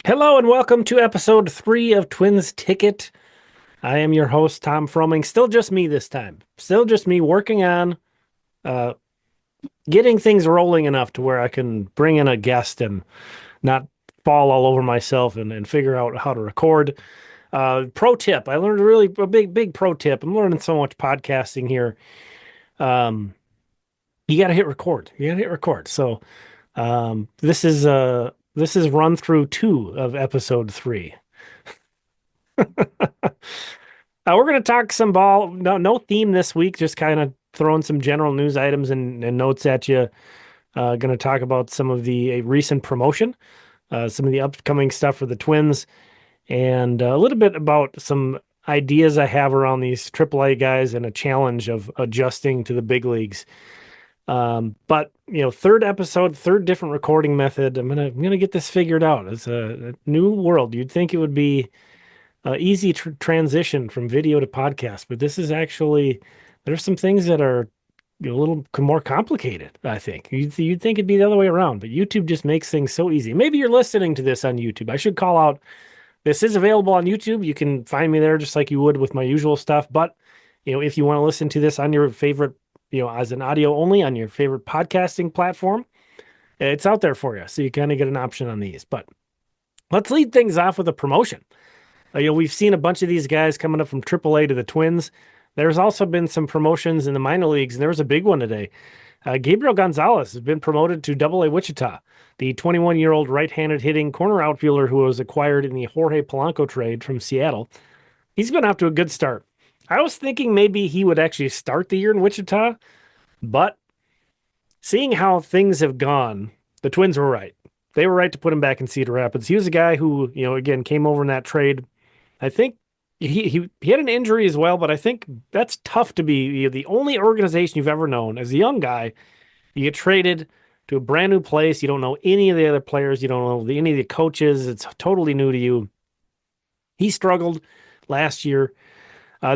Hello and welcome to episode 3 of Twins Ticket. I am your host, Tom Froming. Still just me this time. Still just me working on uh, getting things rolling enough to where I can bring in a guest and not fall all over myself and figure out how to record. Pro tip. I learned a big pro tip. I'm learning so much podcasting here. Um, you got to hit record. You got to hit record. So this is run through 2 of episode 3. We're going to talk some ball. No theme this week. Just kind of throwing some general news items and notes at you. Going to talk about some of the recent promotion, some of the upcoming stuff for the Twins, and a little bit about some ideas I have around these AAA guys and a challenge of adjusting to the big leagues. But third episode, third different recording method. I'm gonna get this figured out. It's a new world. You'd think it would be easy transition from video to podcast, but this is actually there's some things that are a little more complicated. I think you'd think it'd be the other way around, but YouTube just makes things so easy. Maybe you're listening to this on YouTube. I should call out this is available on YouTube. You can find me there just like you would with my usual stuff. But if you want to listen to this on your favorite, as an audio only on your favorite podcasting platform, it's out there for you. So you kind of get an option on these. But let's lead things off with a promotion. We've seen a bunch of these guys coming up from AAA to the Twins. There's also been some promotions in the minor leagues, and there was a big one today. Gabriel Gonzalez has been promoted to Double-A Wichita. The 21-year-old right-handed hitting corner outfielder who was acquired in the Jorge Polanco trade from Seattle. He's been off to a good start. I was thinking maybe he would actually start the year in Wichita, but seeing how things have gone, the Twins were right. They were right to put him back in Cedar Rapids. He was a guy who, again, came over in that trade. I think he had an injury as well, but I think that's tough to be the only organization you've ever known as a young guy. You get traded to a brand new place. You don't know any of the other players. You don't know any of the coaches. It's totally new to you. He struggled last year.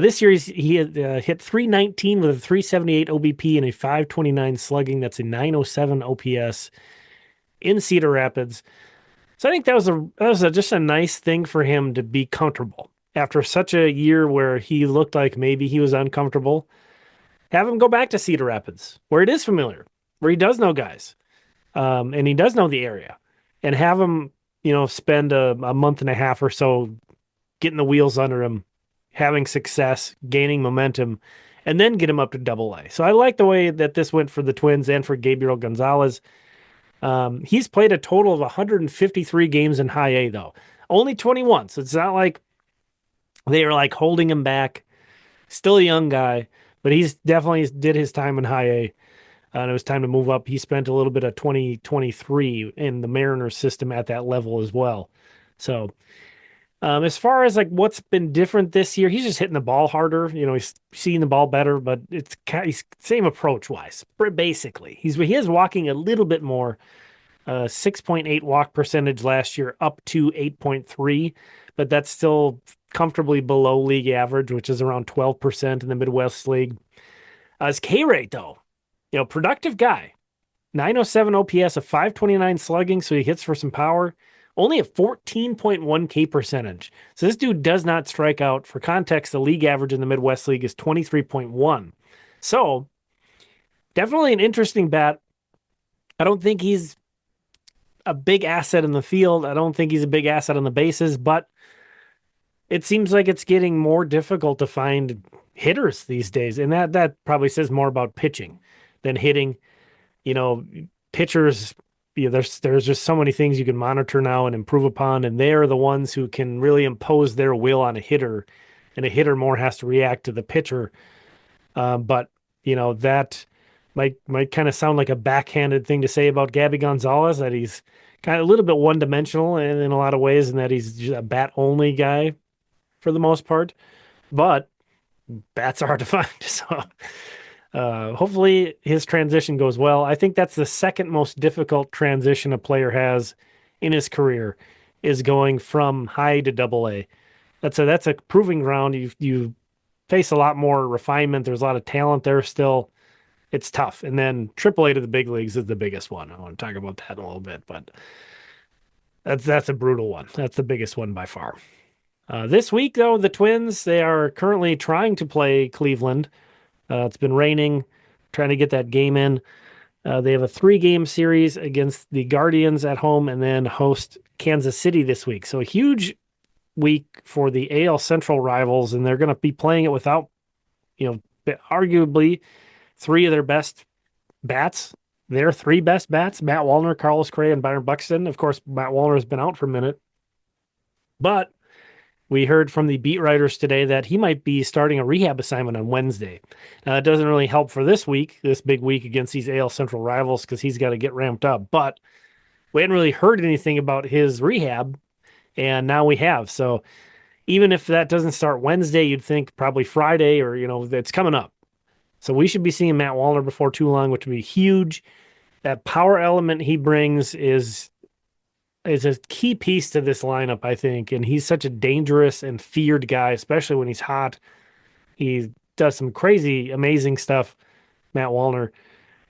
This year he had hit 319 with a 378 OBP and a 529 slugging. That's a 907 OPS in Cedar Rapids. So I think that was just a nice thing for him to be comfortable after such a year where he looked like maybe he was uncomfortable. Have him go back to Cedar Rapids where it is familiar, where he does know guys, and he does know the area, and have him spend a month and a half or so getting the wheels under him, having success, gaining momentum, and then get him up to Double-A. So I like the way that this went for the Twins and for Gabriel Gonzalez. He's played a total of 153 games in High A, though. Only 21, so it's not like they are like holding him back. Still a young guy, but he's definitely did his time in High A, and it was time to move up. He spent a little bit of 2023 in the Mariners system at that level as well. So, as far as like what's been different this year, he's just hitting the ball harder. He's seeing the ball better, but he's same approach wise. Basically, he is walking a little bit more. 6.8 walk percentage last year, up to 8.3, but that's still comfortably below league average, which is around 12% in the Midwest League. His K rate, though, productive guy, 907 OPS, a 529 slugging, so he hits for some power. Only a 14.1 K percentage. So this dude does not strike out. For context, the league average in the Midwest League is 23.1. So definitely an interesting bat. I don't think he's a big asset in the field. I don't think he's a big asset on the bases, but it seems like it's getting more difficult to find hitters these days. And that probably says more about pitching than hitting. Pitchers, there's just so many things you can monitor now and improve upon, and they're the ones who can really impose their will on a hitter, and a hitter more has to react to the pitcher. But that might kind of sound like a backhanded thing to say about Gabby Gonzalez, that he's kind of a little bit one-dimensional in a lot of ways, and that he's just a bat-only guy for the most part. But bats are hard to find, so hopefully his transition goes well. I think that's the second most difficult transition a player has in his career, is going from high to Double-A. That's a proving ground. You face a lot more refinement. There's a lot of talent there still. It's tough. And then AAA to the big leagues is the biggest one. I want to talk about that in a little bit, but That's a brutal one. That's the biggest one by far. This week, though, the Twins, they are currently trying to play Cleveland. It's been raining, trying to get that game in. They have a 3-game series against the Guardians at home and then host Kansas City this week. So a huge week for the AL Central rivals, and they're going to be playing it without, arguably three of their best bats. Their three best bats, Matt Wallner, Carlos Correa, and Byron Buxton. Of course, Matt Wallner has been out for a minute, but we heard from the beat writers today that he might be starting a rehab assignment on Wednesday. Now, it doesn't really help for this week, this big week against these AL Central rivals, because he's got to get ramped up. But we hadn't really heard anything about his rehab, and now we have. So even if that doesn't start Wednesday, you'd think probably Friday or, it's coming up. So we should be seeing Matt Wallner before too long, which would be huge. That power element he brings is a key piece to this lineup, I think. And he's such a dangerous and feared guy, especially when he's hot. He does some crazy, amazing stuff, Matt Wallner.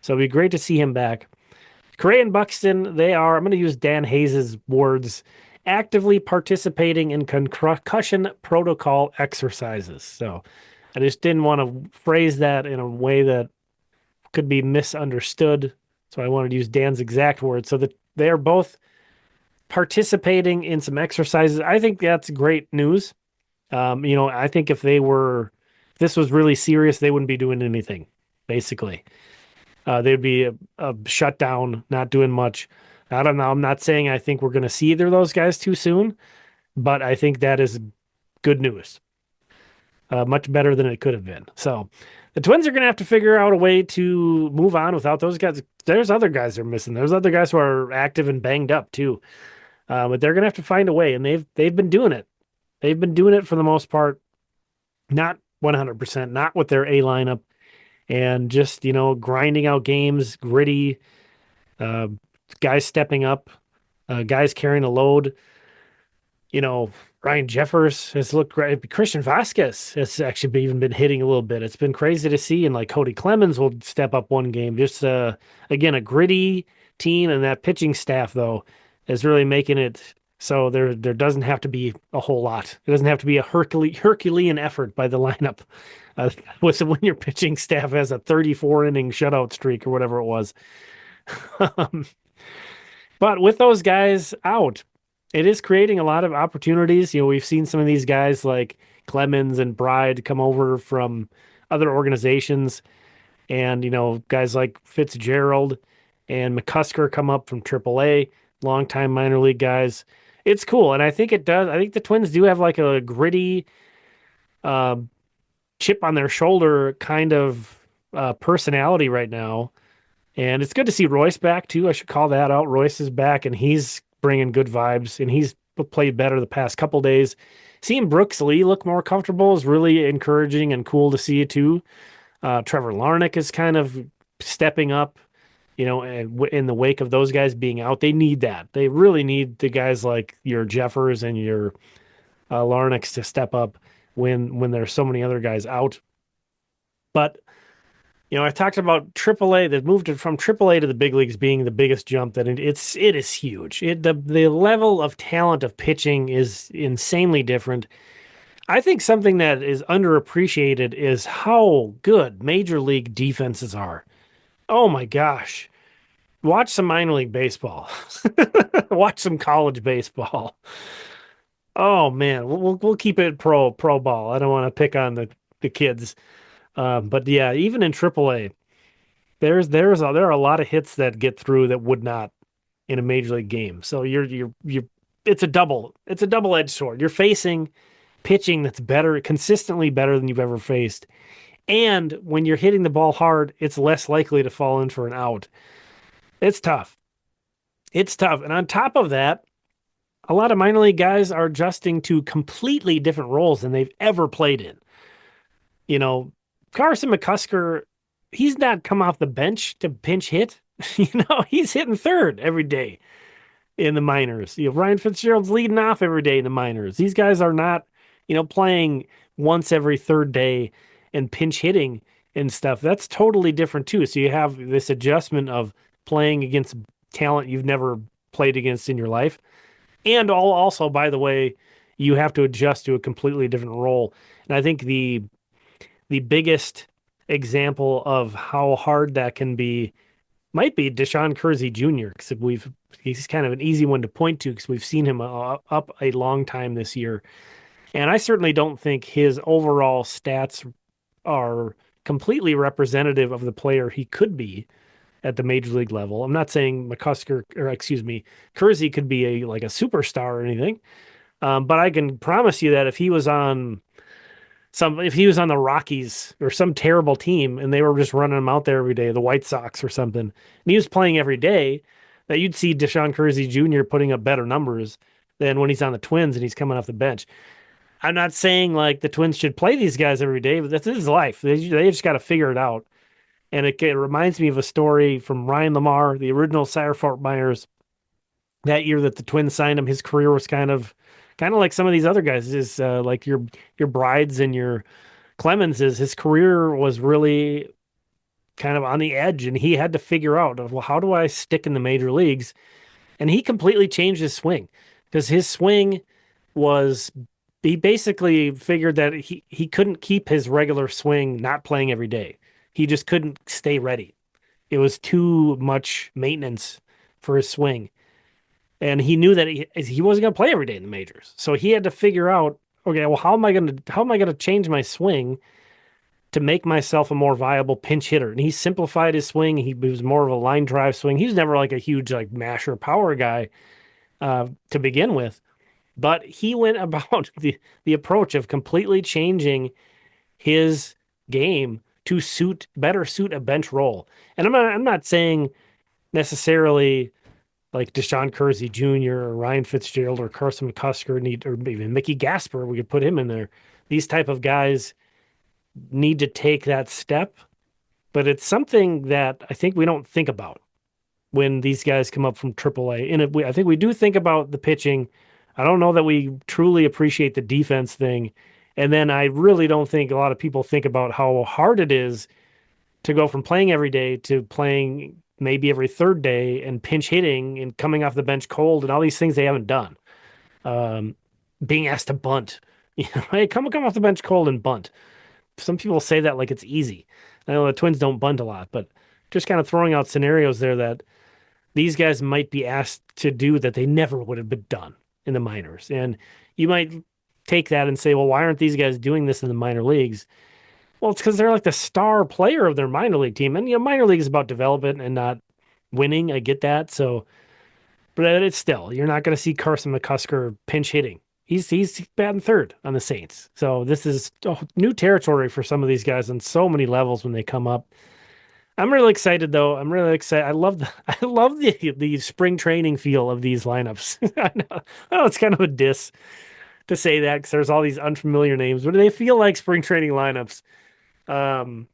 So it'd be great to see him back. Correa and Buxton, they are, I'm going to use Dan Hayes' words, actively participating in concussion protocol exercises. So I just didn't want to phrase that in a way that could be misunderstood. So I wanted to use Dan's exact words. So that they are both participating in some exercises. I think that's great news. I think if this was really serious, they wouldn't be doing anything, basically. They'd be a shutdown, not doing much. I don't know. I'm not saying I think we're going to see either of those guys too soon, but I think that is good news. Much better than it could have been. So the Twins are going to have to figure out a way to move on without those guys. There's other guys they're missing. There's other guys who are active and banged up too. But they're going to have to find a way, and they've been doing it. They've been doing it for the most part, not 100%, not with their A lineup, and just grinding out games, gritty, uh, guys stepping up, guys carrying a load. Ryan Jeffers has looked great. Christian Vasquez has actually even been hitting a little bit. It's been crazy to see, and like Cody Clemens will step up one game. Just again, a gritty team, and that pitching staff though is really making it so there doesn't have to be a whole lot. It doesn't have to be a Herculean effort by the lineup. When your pitching staff has a 34 inning shutout streak or whatever it was. But with those guys out, it is creating a lot of opportunities. We've seen some of these guys like Clemens and Bride come over from other organizations, and guys like Fitzgerald and McCusker come up from AAA, longtime minor league guys. It's cool, and I think it does. I think the Twins do have like a gritty, uh, chip on their shoulder kind of personality right now. And it's good to see Royce back too. I should call that out. Royce is back, and he's bringing good vibes, and he's played better the past couple days. Seeing Brooks Lee look more comfortable is really encouraging and cool to see too. Trevor Larnach is kind of stepping up, in the wake of those guys being out. They need that. They really need the guys like your Jeffers and your Larnachs to step up when there's so many other guys out. But I talked about AAA. That moved from AAA to the big leagues being the biggest jump. That it is huge. The level of talent of pitching is insanely different. I think something that is underappreciated is how good major league defenses are. Oh my gosh. Watch some minor league baseball. Watch some college baseball. Oh man, we'll keep it pro ball. I don't want to pick on the kids. But yeah, even in AAA, there are a lot of hits that get through that would not in a major league game. So you're it's a double-edged sword. You're facing pitching that's better, consistently better than you've ever faced. And when you're hitting the ball hard, it's less likely to fall in for an out. It's tough. It's tough. And on top of that, a lot of minor league guys are adjusting to completely different roles than they've ever played in. Carson McCusker, he's not come off the bench to pinch hit. He's hitting third every day in the minors. Ryan Fitzgerald's leading off every day in the minors. These guys are not, playing once every third day and pinch hitting and stuff. That's totally different too. So you have this adjustment of playing against talent you've never played against in your life. And also, by the way, you have to adjust to a completely different role. And I think the biggest example of how hard that can be might be Deshaun Kersey Jr. because he's kind of an easy one to point to because we've seen him up a long time this year. And I certainly don't think his overall stats are completely representative of the player he could be at the major league level. I'm not saying McCusker or excuse me, Kersey could be a superstar or anything. But I can promise you that if he was on the Rockies or some terrible team and they were just running him out there every day, the White Sox or something, and he was playing every day, that you'd see Deshaun Kersey Jr. putting up better numbers than when he's on the Twins and he's coming off the bench. I'm not saying like the Twins should play these guys every day, but this is life. They just got to figure it out. And it reminds me of a story from Ryan Lamar, the original Cyrus Fort Myers, that year that the Twins signed him. His career was kind of like some of these other guys. Is like your Brides and your Clemenses. His career was really kind of on the edge, and he had to figure out, well, how do I stick in the major leagues? And he completely changed his swing because his swing was he basically figured that he couldn't keep his regular swing not playing every day. He just couldn't stay ready. It was too much maintenance for his swing. And he knew that he wasn't going to play every day in the majors. So he had to figure out, okay, well, how am I going to change my swing to make myself a more viable pinch hitter? And he simplified his swing. He was more of a line drive swing. He was never like a huge like masher power guy to begin with, but he went about the approach of completely changing his game to better suit a bench role. And I'm not saying necessarily like Deshaun Kersey Jr. or Ryan Fitzgerald or Carson McCusker or even Mickey Gasper, we could put him in there. These type of guys need to take that step, but it's something that I think we don't think about when these guys come up from AAA. And I think we do think about the pitching. I don't know that we truly appreciate the defense thing. And then I really don't think a lot of people think about how hard it is to go from playing every day to playing maybe every third day and pinch hitting and coming off the bench cold and all these things they haven't done. Um, Being asked to bunt, hey, come off the bench cold and bunt. Some people say that like it's easy. I know the Twins don't bunt a lot, but just kind of throwing out scenarios there that these guys might be asked to do that they never would have been done in the minors. And you might take that and say, well, why aren't these guys doing this in the minor leagues? Well, it's because they're like the star player of their minor league team. And, minor league is about development and not winning. I get that. So, but it's still, you're not going to see Carson McCusker pinch hitting. He's batting third on the Saints. So this is new territory for some of these guys on so many levels when they come up. I'm really excited though. I'm really excited. I love the spring training feel of these lineups. I know it's kind of a diss to say that because there's all these unfamiliar names, but they feel like spring training lineups. Um,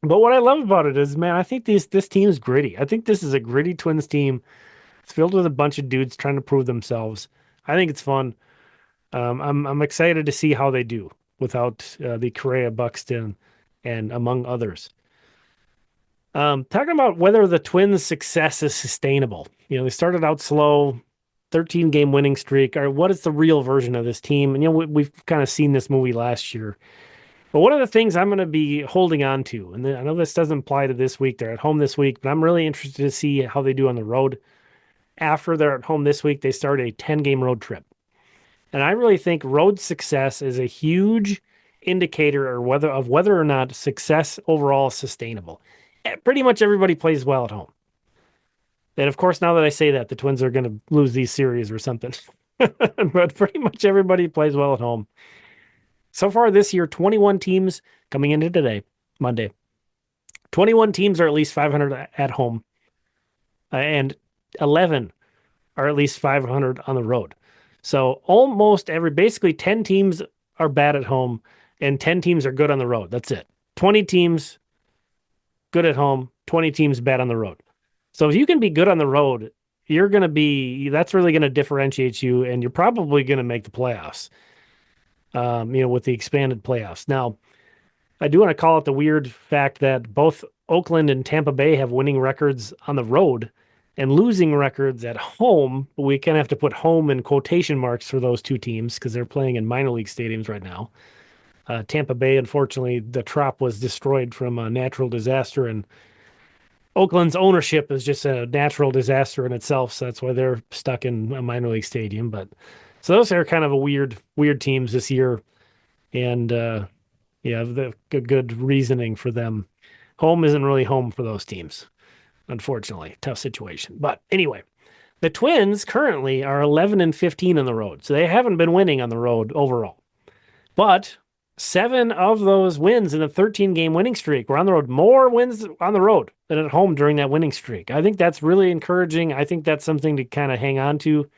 but what I love about it is, man, I think this team is gritty. I think this is a gritty Twins team. It's filled with a bunch of dudes trying to prove themselves. I think it's fun. I'm excited to see how they do without the Correa, Buxton, and among others. Talking about whether the Twins' success is sustainable. They started out slow, 13 game winning streak. Or what is the real version of this team? And we've kind of seen this movie last year. But one of the things I'm going to be holding on to, and I know this doesn't apply to this week, they're at home this week, but I'm really interested to see how they do on the road. After they're at home this week, they start a 10-game road trip. And I really think road success is a huge indicator or whether or not success overall is sustainable. Pretty much everybody plays well at home. And of course, now that I say that, the Twins are going to lose these series or something. But pretty much everybody plays well at home. So far this year, 21 teams coming into today, Monday. 21 teams are at least 500 at home, and 11 are at least 500 on the road. So basically 10 teams are bad at home, and 10 teams are good on the road. That's it. 20 teams good at home, 20 teams bad on the road. So if you can be good on the road, that's really going to differentiate you, and you're probably going to make the playoffs. With the expanded playoffs. Now, I do want to call it the weird fact that both Oakland and Tampa Bay have winning records on the road, and losing records at home. We kind of have to put home in quotation marks for those two teams because they're playing in minor league stadiums right now. Tampa Bay, unfortunately, the Trop was destroyed from a natural disaster, and Oakland's ownership is just a natural disaster in itself. So that's why they're stuck in a minor league stadium. But so those are kind of a weird teams this year, and yeah, the good reasoning for them. Home isn't really home for those teams, unfortunately. Tough situation. But anyway, the Twins currently are 11 and 15 on the road, so they haven't been winning on the road overall. But 7 of those wins in the 13-game winning streak were on the road. More wins on the road than at home during that winning streak. I think that's really encouraging. I think that's something to kind of hang on to.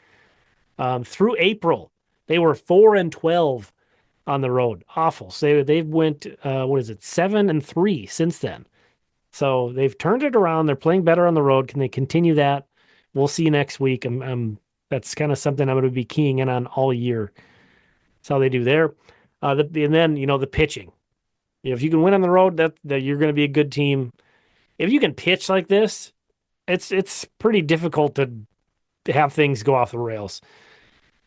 Through April, they were 4 and 12 on the road. Awful. So they've went, what is it, 7 and 3 since then. So they've turned it around. They're playing better on the road. Can they continue that? We'll see next week. That's kind of something I'm going to be keying in on all year. That's how they do there. And then, the pitching. If you can win on the road, that you're going to be a good team. If you can pitch like this, it's pretty difficult to have things go off the rails.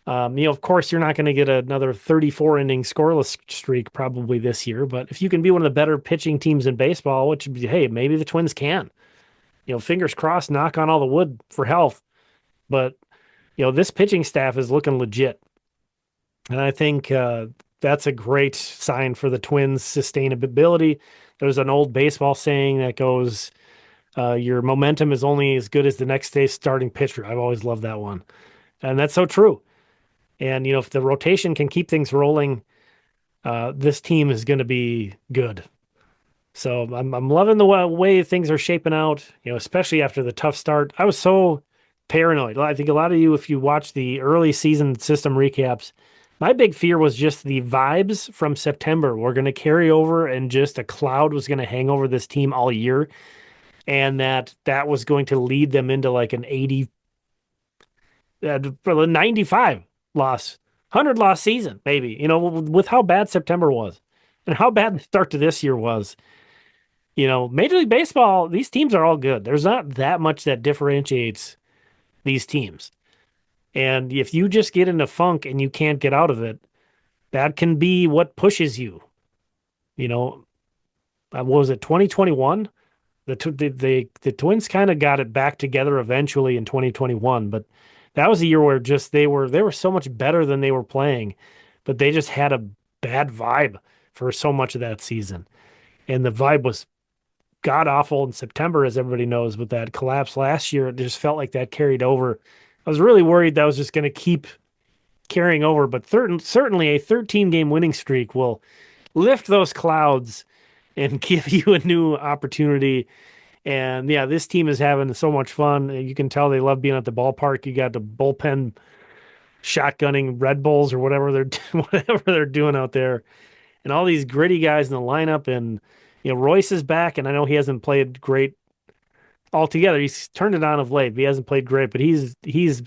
Of course, you're not going to get another 34 inning scoreless streak probably this year, but if you can be one of the better pitching teams in baseball, which, hey, maybe the Twins can. Fingers crossed, knock on all the wood for health. But, this pitching staff is looking legit. And I think that's a great sign for the Twins' sustainability. There's an old baseball saying that goes, your momentum is only as good as the next day's starting pitcher. I've always loved that one. And that's so true. And, if the rotation can keep things rolling, this team is going to be good. So I'm loving the way things are shaping out, especially after the tough start. I was so paranoid. I think a lot of you, if you watch the early season system recaps, my big fear was just the vibes from September were going to carry over and just a cloud was going to hang over this team all year. And that was going to lead them into like an 95 loss, 100 loss season, maybe, with how bad September was and how bad the start to this year was. Major League Baseball, these teams are all good. There's not that much that differentiates these teams. And if you just get in a funk and you can't get out of it, that can be what pushes you. What was it, 2021? The Twins kind of got it back together eventually in 2021, but that was a year where just they were so much better than they were playing, but they just had a bad vibe for so much of that season. And the vibe was god awful in September, as everybody knows, with that collapse last year. It just felt like that carried over. I was really worried that was just going to keep carrying over, but certainly a 13-game winning streak will lift those clouds and give you a new opportunity. And yeah, this team is having so much fun. You can tell they love being at the ballpark. You got the bullpen shotgunning Red Bulls or whatever they're doing out there, and all these gritty guys in the lineup. And Royce is back, and I know he hasn't played great altogether. He's turned it on of late, but he hasn't played great. But he's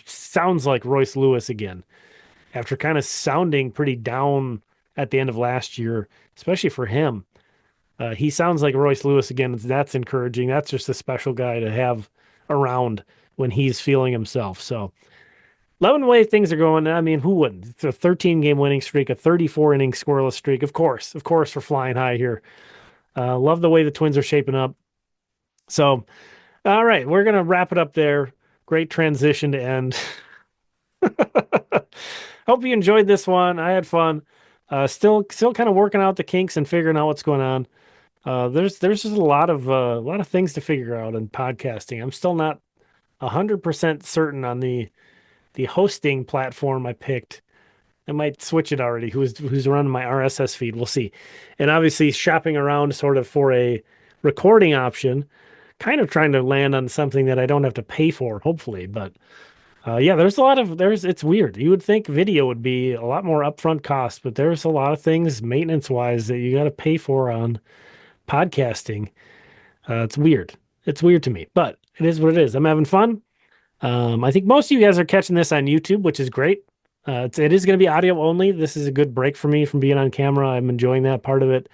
sounds like Royce Lewis again, after kind of sounding pretty down at the end of last year, especially for him. He sounds like Royce Lewis again. That's encouraging. That's just a special guy to have around when he's feeling himself. So, loving the way things are going. I mean, who wouldn't? It's a 13-game winning streak, a 34-inning scoreless streak. Of course, we're flying high here. Love the way the Twins are shaping up. So, all right, we're going to wrap it up there. Great transition to end. Hope you enjoyed this one. I had fun. Still kind of working out the kinks and figuring out what's going on. There's just a lot of things to figure out in podcasting. I'm still not 100% certain on the hosting platform I picked. I might switch it already. Who's running my RSS feed? We'll see. And obviously shopping around sort of for a recording option, kind of trying to land on something that I don't have to pay for, hopefully. But yeah, it's weird. You would think video would be a lot more upfront cost, but there's a lot of things maintenance wise that you got to pay for on podcasting. It's weird. It's weird to me, but it is what it is. I'm having fun. I think most of you guys are catching this on YouTube, which is great. It is going to be audio only. This is a good break for me from being on camera. I'm enjoying that part of it.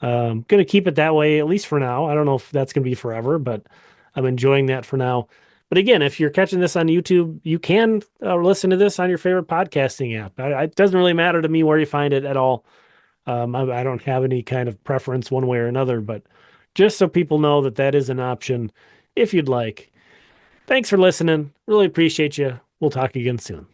Going to keep it that way, at least for now. I don't know if that's going to be forever, but I'm enjoying that for now. But again, if you're catching this on YouTube, you can listen to this on your favorite podcasting app. It doesn't really matter to me where you find it at all. I don't have any kind of preference one way or another, but just so people know that that is an option if you'd like. Thanks for listening. Really appreciate you. We'll talk again soon.